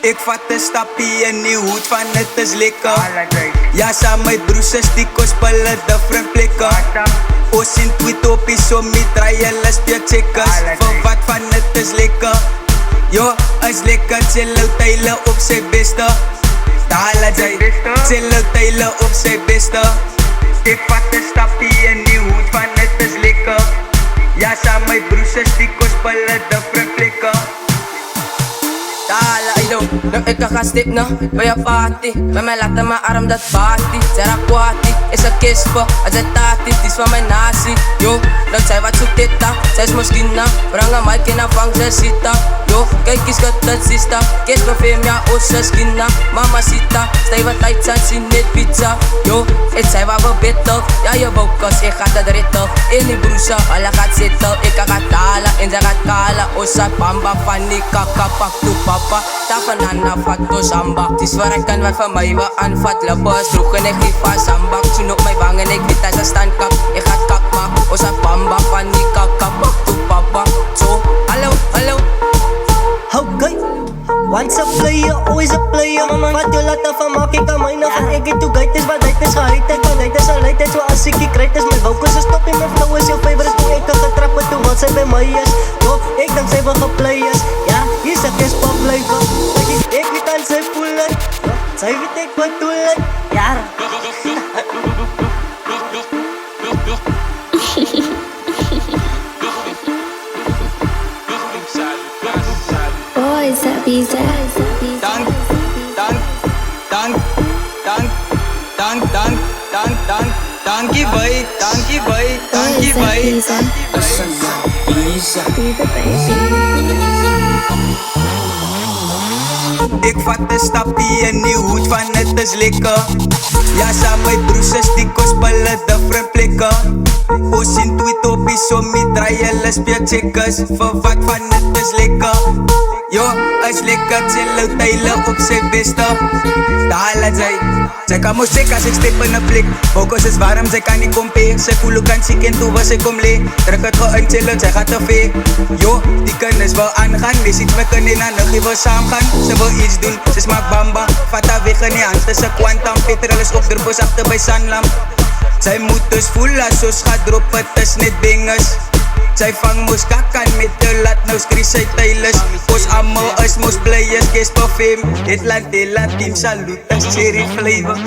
Ik vat een stapje en die hoed van het is lekker. Ja, samen met broers die kospelen different plekken. Os in tweet op is om die draaien les per checkers. Voor wat van het is lekker. Yo, is lekker, chillen tijlen op zijn beste. Dala jay, chillen tijlen op zijn beste. Ik vat een stapje en die hoed van het is lekker. Ja, samen met broers die kospelen different plekken. Dala, yo, no ik ga stip na, bij je party. Met mij laten mijn arm dat party. Zera kwati, is een kispo, als het tati, het is van mijn nasi. Yo, dat zij wat zoekt dit da, zij is misschien na. Breng een mic in een vang, zij zit da. Yo, kijk eens wat dat sista. Kies me film, ja, osse skinna. Mama sita, stay wat lights aan, zien net pizza. Yo, het zijn waar we bitten. Ja, je bokkers, ik ga dat ritten. In die broesa, alle gaat zitten. Ik ga dalen, en zij gaat kalen. Ossa, bamba, fanny, kaka, pak toe papa. Tafanana, fatto samba. Het is waar ik kan wat van mij we aanvat. Labas, droeg en ik geef van samba. Tune op mijn wang en ik weet als een standkap. Ik ga kak maken, ossa, bamba, fanny, kaka, pak toe papa. Zo, hallo, hallo. Okay. Once a player, always a player. Wat je laat van maak ik aan mijne van ik het toe geit is wat uit is geheid is wat uit is al uit is zoals ik krijg is mijn vocals is stop in mijn flow is jouw favorite toen ik kan getrappen toen wat zij bij mij is. Yo, ik denk zij wel geplayers. Ja, hier zegt is pop blijven. Ik weet aan zij voelen. Zij weet ik wat doelen. Ja. Boys that be Dank, dank, dank, dank, dank, dank, dank, dank. Dankie boy, dankie boy, dankie boy. Ik vat een stapje en die hoed van het is lekker. Ja, samen met broers die kospelen different plekken. Os in tweet op is om die draaien les per checkers. Voor wat van het is lekker. Yo, is lekker, chillen tijlen op zijn beste. Dala jay, zij kan moest checken als ik stip in een blik. Focus is warm, zij kan niet comperen. Zij voelen kan ziek en toe was ik om lee. Druk het gewoon chillen, zij gaat te veel. Yo, die kennis wil aangaan. Die ziet me kunnen aan, nog wil samen gaan. Ze wil iets doen, ze smaakt bamba. Vata weg in die hand, tussen kwantam. Petrol is op de bos achter bij Sanlam. Zij moet dus voelen, zo gaat droppen, het is net dinges. Zij vang moes kakan met de lat, nou skrie sy tijlers. Ons allemaal is moes players, kies per fame. Het land, team, salute, cherry flavor.